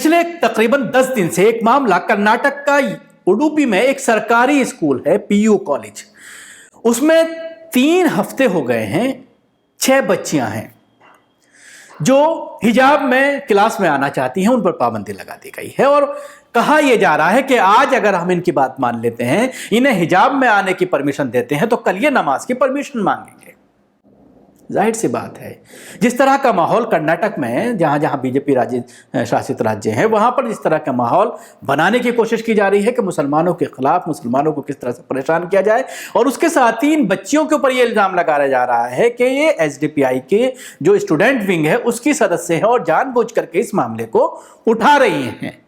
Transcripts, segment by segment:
पिछले तकरीबन 10 दिन से एक मामला कर्नाटक का उडुपी में एक सरकारी स्कूल है पीयू कॉलेज, उसमें 3 हफ्ते हो गए हैं 6 बच्चियां हैं जो हिजाब में क्लास में आना चाहती हैं, उन पर पाबंदी लगा दी गई है और कहा यह जा रहा है कि आज अगर हम इनकी बात मान लेते हैं, इन्हें हिजाब में आने की परमिशन देते हैं तो कल ये नमाज की परमिशन मांगेंगे। जाहिर सी बात है, जिस तरह का माहौल कर्नाटक में जहां जहां बीजेपी राज्य शासित राज्य हैं, वहां पर जिस तरह का माहौल बनाने की कोशिश की जा रही है कि मुसलमानों के खिलाफ मुसलमानों को किस तरह से परेशान किया जाए, और उसके साथ ही इन बच्चियों के ऊपर यह इल्जाम लगाया जा रहा है कि ये एसडीपीआई के जो स्टूडेंट विंग है उसकी सदस्य है और जानबूझ करके इस मामले को उठा रही हैं।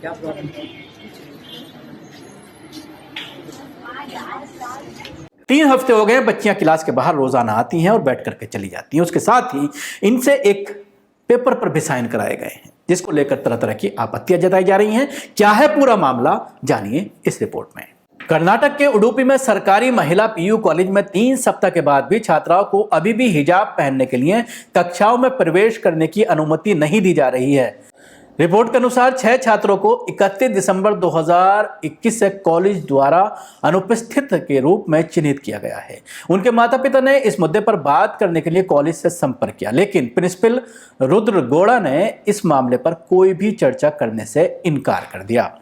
क्या प्रॉब्लम है? 3 हफ्ते हो गए बच्चियां क्लास के बाहर रोजाना आती हैं और बैठ करके चली जाती हैं। उसके साथ ही इनसे एक पेपर पर भी साइन कराए गए हैं, जिसको लेकर तरह तरह की आपत्तियां जताई जा रही हैं। क्या है पूरा मामला, जानिए इस रिपोर्ट में। कर्नाटक के उडुपी में सरकारी महिला पीयू कॉलेज में 3 सप्ताह के बाद भी छात्राओं को अभी भी हिजाब पहनने के लिए कक्षाओं में प्रवेश करने की अनुमति नहीं दी जा रही है। रिपोर्ट के अनुसार 6 छात्रों को 31 दिसंबर 2021 से कॉलेज द्वारा अनुपस्थित के रूप में चिन्हित किया गया है। उनके माता पिता ने इस मुद्दे पर बात करने के लिए कॉलेज से संपर्क किया, लेकिन प्रिंसिपल रुद्र गौड़ा ने इस मामले पर कोई भी चर्चा करने से इनकार कर दिया।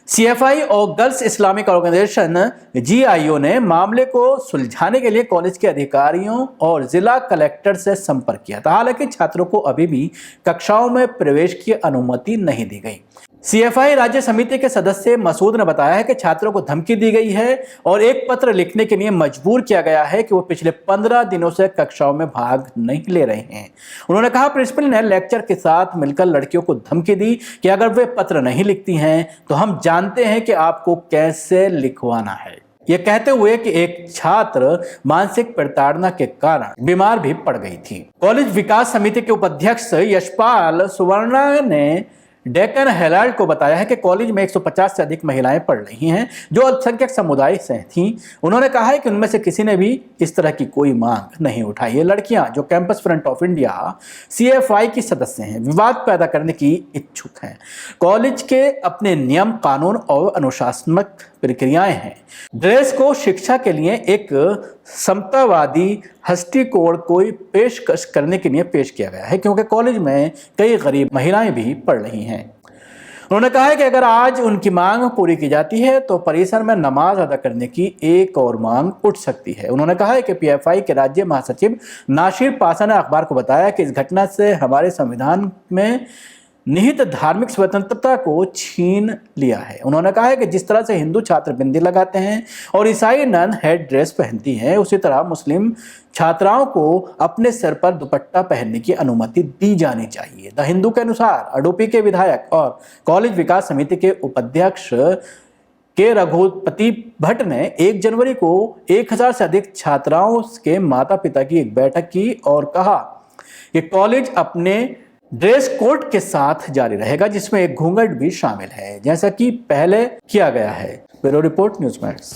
सीएफआई और गर्ल्स इस्लामिक ऑर्गेनाइजेशन जीआईओ ने मामले को सुलझाने के लिए कॉलेज के अधिकारियों और जिला कलेक्टर से संपर्क किया था। हालांकि छात्रों को अभी भी कक्षाओं में प्रवेश की अनुमति नहीं दी गई। सीएफआई राज्य समिति के सदस्य मसूद ने बताया है कि छात्रों को धमकी दी गई है और एक पत्र लिखने के लिए मजबूर किया गया है कि वो पिछले 15 दिनों से कक्षाओं में भाग नहीं ले रहे हैं। उन्होंने कहा प्रिंसिपल ने लेक्चर के साथ मिलकर लड़कियों को धमकी दी कि अगर वे पत्र नहीं लिखती हैं तो हम जानते हैं कि आपको कैसे लिखवाना है। यह कहते हुए कि एक छात्र मानसिक प्रताड़ना के कारण बीमार भी पड़ गई थी। कॉलेज विकास समिति के उपाध्यक्ष यशपाल सुवर्णा ने डेक्कन हेराल्ड को बताया है कि कॉलेज में 150 से अधिक महिलाएं पढ़ रही हैं जो अल्पसंख्यक समुदाय से थीं। उन्होंने कहा है कि उनमें से किसी ने भी इस तरह की कोई मांग नहीं उठाई। ये लड़कियां जो campus front of India CFI की सदस्य हैं, विवाद पैदा करने की इच्छुक हैं। कॉलेज के अपने नियम, कानून और अनुशासनात्मक प्रक्रियाएं हैं। ड्रेस को शिक्षा के लिए एक समतावादी दृष्टिकोण को पेशकश करने के लिए पेश किया गया है, क्योंकि कॉलेज में कई गरीब महिलाएं भी पढ़ रही हैं। उन्होंने कहा है कि अगर आज उनकी मांग पूरी की जाती है तो परिसर में नमाज अदा करने की एक और मांग उठ सकती है। उन्होंने कहा है कि पीएफआई के राज्य महासचिव नासिर पासा ने अखबार को बताया कि इस घटना से हमारे संविधान में निहित धार्मिक स्वतंत्रता को छीन लिया है। उन्होंने कहा है कि जिस तरह से हिंदू छात्र बिंदी लगाते हैं और ईसाई नन हेड ड्रेस पहनती हैं, उसी तरह मुस्लिम छात्राओं को अपने सर पर दुपट्टा पहनने की अनुमति दी जानी चाहिए। द हिंदू के अनुसार उडुपी के विधायक और कॉलेज विकास समिति के उपाध्यक्ष के रघुपति भट्ट ने 1 जनवरी को 1000 से अधिक छात्राओं के माता पिता की एक बैठक की और कहा कि कॉलेज अपने ड्रेस कोड के साथ जारी रहेगा, जिसमें एक घूंघट भी शामिल है, जैसा कि पहले किया गया है। Bureau report, news max.